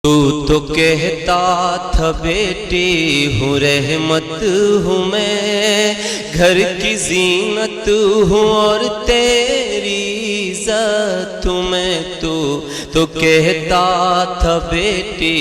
تو کہتا تھا بیٹی ہوں رحمت ہوں میں، گھر کی زینت ہوں اور تیری عزت ہوں میں۔ تو کہتا تھا بیٹی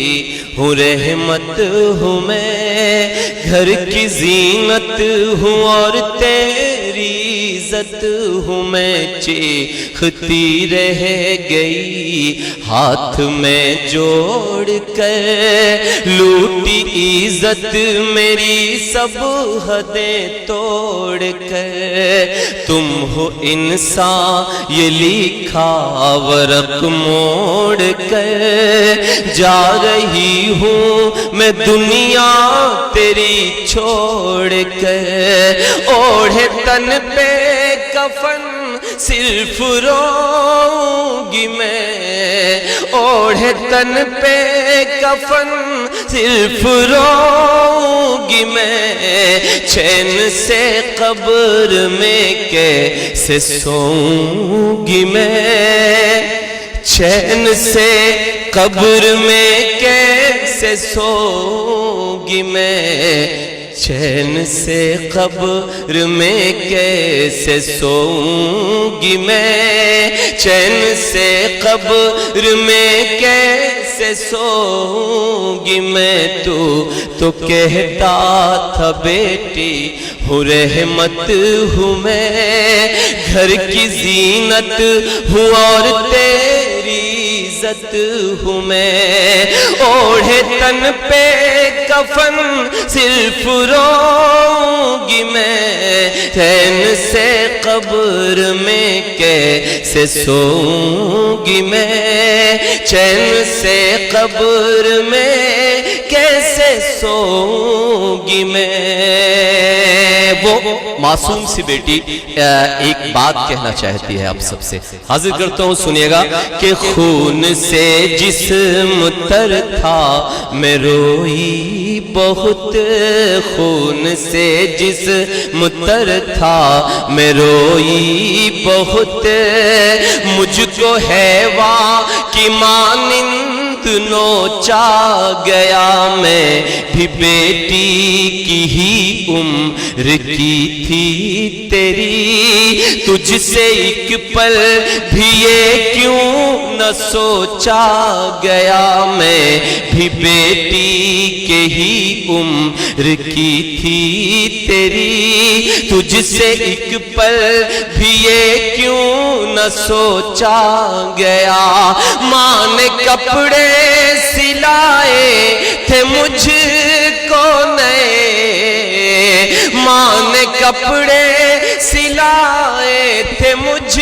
ہوں رحمت ہوں میں، گھر کی زینت ہوں اور تیری عزت ہوں میں۔ چیختی رہ گئی ہاتھ میں جوڑ کر، لوٹی عزت میری سب حدیں توڑ کر۔ تم ہو انسان یہ لکھا ورق موڑ کر، جا رہی ہوں میں دنیا تیری چھوڑ کر۔ اوڑھے تن پہ کفن صرف روؤں گی میں، اوڑھے تن پہ کفن صرف روؤں گی میں۔ چین سے قبر میں کیسے سوؤں گی میں، چین سے قبر میں کیسے سوؤں گی میں۔ چین سے قبر میں کیسے سوؤں گی میں، چین سے قبر میں کیسے سوؤں گی میں۔ تو کہتا تھا بیٹی ہوں رحمت ہوں میں، گھر کی زینت ہوں اور تیری عزت ہوں میں۔ اوڑھے تن پہ کفن صرف روؤں گی میں، چین سے قبر میں کیسے سوؤں گی میں، چین سے قبر میں کیسے سوؤں گی میں۔ وہ معصوم سی بیٹی ایک بات کہنا چاہتی ہے آپ سب سے، حاضر کرتا ہوں سنیے گا کہ خون سے جسم تر تھا میں روئی بہت، خون سے جسم تر تھا میں روئی بہت۔ مجھ کو حیوان کی مانند نوچا گیا، میں بھی بیٹی کی ہی عمر کی تھی تیری، تجھ سے ایک پل بھی یہ کیوں نہ سوچا گیا، میں بھی بیٹی کے ہی عمر کی تھی تیری، تجھ سے ایک پل بھی یہ کیوں نہ سوچا گیا۔ ماں نے کپڑے سلائے تھے مجھ کو نئے، ماں نے کپڑے سلائے تھے مجھ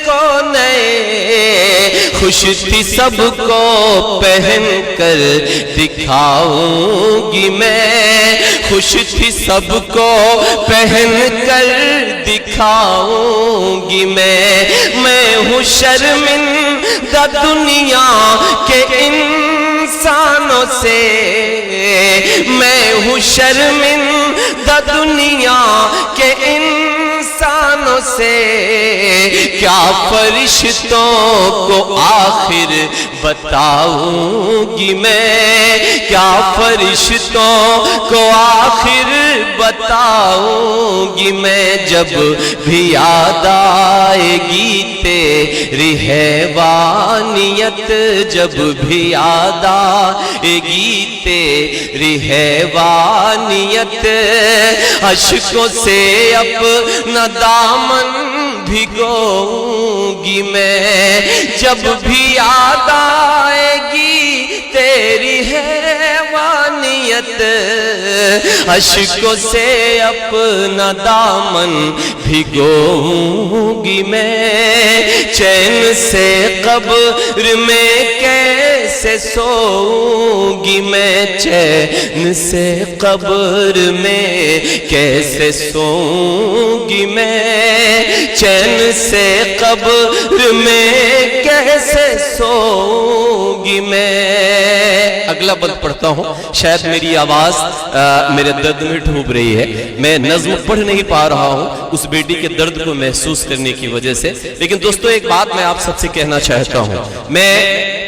کو نئے، خوش تھی سب کو پہن کر دکھاؤں گی میں، خوش تھی سب کو پہن کر دکھاؤں گی میں ہوں شرمندہ دنیا کے انسانوں سے، میں ہوں شرمندہ دنیا کے انسانوں سے۔ کیا فرشتوں کو آخر بتاؤں گی میں، کیا فرشتوں کو آخر بتاؤں گی میں، جب بھی یاد آئے گی تیری حیوانیت، جب بھی یاد آئے گی تیری حیوانیت، اشکوں سے اپنا دامن بھگوؤں گی میں، جب بھی یاد آئے گی تیری حیوانیت، اشکوں سے اپنا دامن بھگوؤں گی میں۔ چین سے قبر میں کیسے سوؤں گی میں، چین سے قبر میں کیسے سوؤں گی میں، چین سے قبر میں کیسے سوؤں گی میں۔ اگلا بند پڑھتا ہوں، شاید میری آواز میرے درد میں ڈوب رہی ہے، میں نظم پڑھ نہیں پا رہا ہوں اس بیٹی کے درد کو محسوس کرنے کی وجہ سے، لیکن دوستو ایک بات میں آپ سب سے کہنا چاہتا ہوں، میں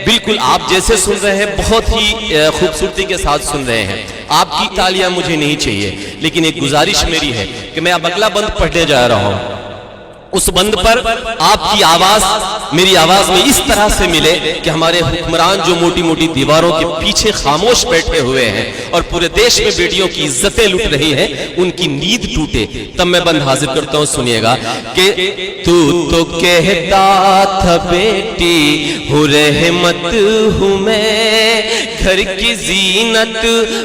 بالکل آپ جیسے جیسے سن رہے ہیں بہت ہی خوبصورتی کے ساتھ سن رہے ہیں. آپ کی تالیاں مجھے نہیں چاہیے، لیکن ایک گزارش میری ہے کہ میں اب اگلا بند پڑھنے جا رہا ہوں. اس بند پر آپ کی آواز میری آواز میں اس طرح سے ملے کہ ہمارے حکمران جو موٹی موٹی دیواروں کے پیچھے خاموش بیٹھے ہوئے ہیں اور پورے دیش میں بیٹیوں کی عزتیں لٹ رہی ہیں، ان کی نیند ٹوٹے. تب میں بند حاضر کرتا ہوں، سنیے گا کہ تو کہتا تھا بیٹی ہوں رحمت ہوں میں، گھر کی زینت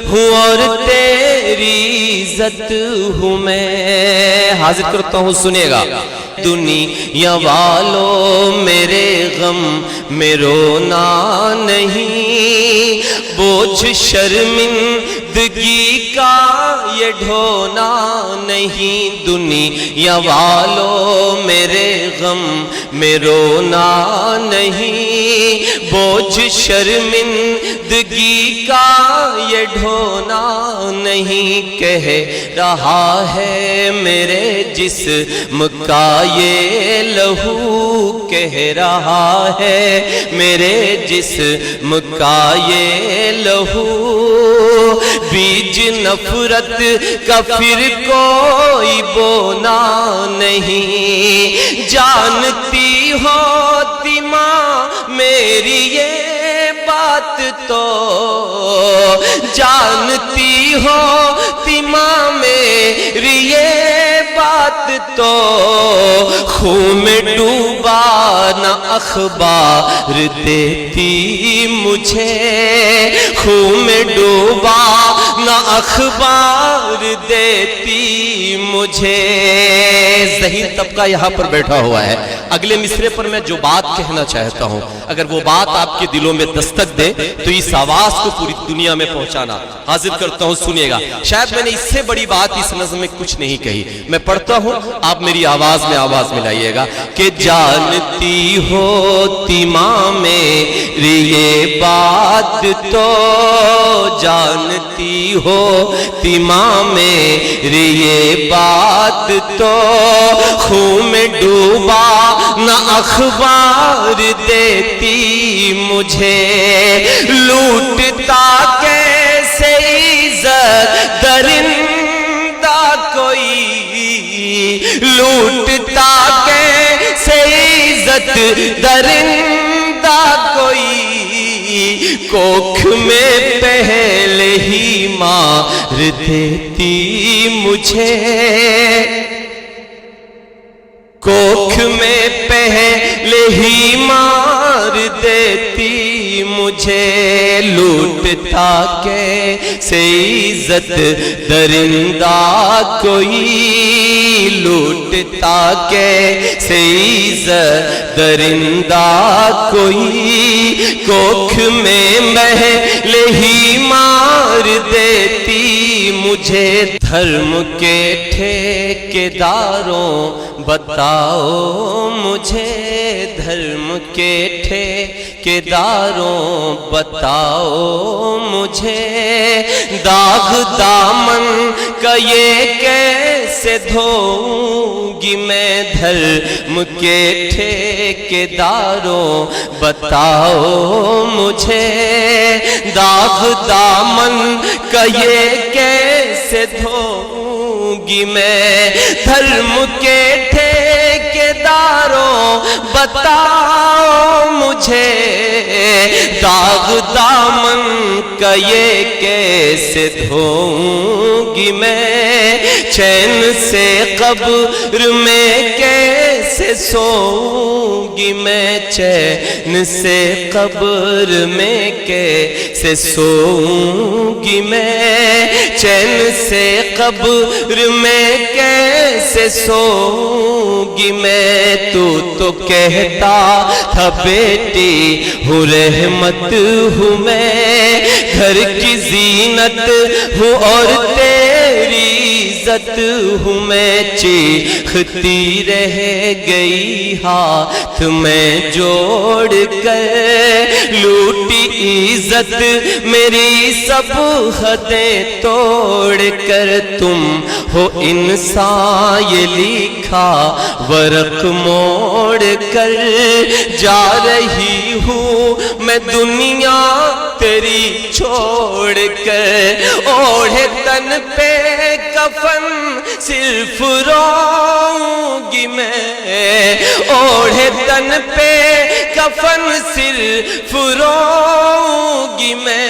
ہوں اور تیری عزت ہوں میں. حاضر کرتا ہوں، سنیے گا. دنیا والوں میرے غم میں رونا نہیں، بوجھ شرمندگی کا یہ ڈھونا نہیں. دنیا والوں میرے غم میں رونا نہیں، بوجھ شرمندگی کا یہ ڈھونا نہیں. کہہ رہا ہے میرے جسم کا یہ لہو، کہہ رہا ہے میرے جسم کا یہ لہو، بیج نفرت کا پھر کوئی بونا نہیں. جانتی ہوتی ماں میری یہ بات تو، جانتی ہوتی ماں میری یہ بات تو، خون میں ڈوبا نہ اخبار دیتی مجھے، خون میں ڈوبا نہ اخبار دیتی مجھے. ذہین طبقہ یہاں پر بیٹھا ہوا ہے. اگلے مصرے پر میں جو بات کہنا چاہتا ہوں، اگر وہ بات آپ کے دلوں میں دستک دے تو اس آواز کو پوری دنیا میں پہنچانا. حاضر کرتا ہوں، سنیے گا. شاید میں نے اس سے بڑی بات اس نظم میں کچھ نہیں کہی. میں پڑھتا ہوں، آپ میری آواز میں آواز ملائیے گا کہ جانتی ہوتی ماں میری یہ بات تو، جانتی ہوتی ماں میری یہ بات تو، خون میں ڈوبا نہ اخبار دیتی مجھے. لوٹتا کیسے عزت درندہ کوئی، لوٹتا کیسے عزت درندہ کوئی، کوکھ میں پہلے ہی مار دیتی مجھے، کوکھ میں پہلے ہی مار دیتی مجھے. لوٹتا کیسے عزت درندہ کوئی، لوٹتا کیسے عزت درندہ کوئی، کوکھ میں پہلے ہی مار دیتی مجھے. دھرم کے ٹھیکیداروں بتاؤ مجھے، دھرم کے ٹھیکیداروں بتاؤ مجھے، داغ دامن کا یہ کیسے دھوؤں گی میں. دھرم کے ٹھیکیداروں بتاؤ مجھے، داغ دامن کا یہ کیسے دھوؤں گی میں. دھرم کے ٹھیکیداروں بتاؤ مجھے، داغ دامن کا یہ کیسے دھوؤں گی میں. چین سے قبر میں کیسے سوؤں گی میں، چین سے قبر میں کیسے سوؤں گی میں، چین سے قبر میں کیسے سوؤں گی میں. تو کہتا تھا بیٹی ہوں رحمت ہوں میں، گھر کی زینت ہوں اور تیری عزت ہوں میں چیختی رہ گئی ہاتھ میں جوڑ کر لوٹی عزت میری سب حدیں توڑ کر تم ہو انسان یہ لکھا ورق موڑ کر جا رہی ہوں میں دنیا تیری چھوڑ کر اوڑھے تن پہ کفن صرف روؤں گی میں اوڑھے تن پہ کفن صرف روؤں گی میں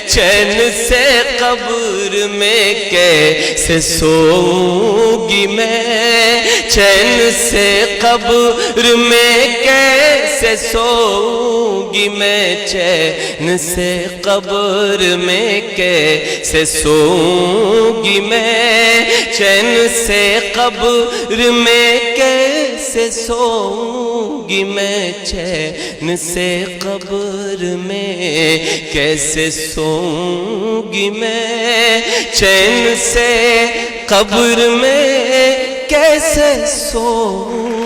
چین سے قبر میں کیسے سوؤں گی میں چین سے قبر میں کیسے سوؤں گی میں چین سے قبر میں کیسے سوؤں گی میں چین سے قبر میں کیسے سوؤں گی میں چین سے قبر میں کیسے سوؤں گی میں چین سے قبر میں کیسے سوؤں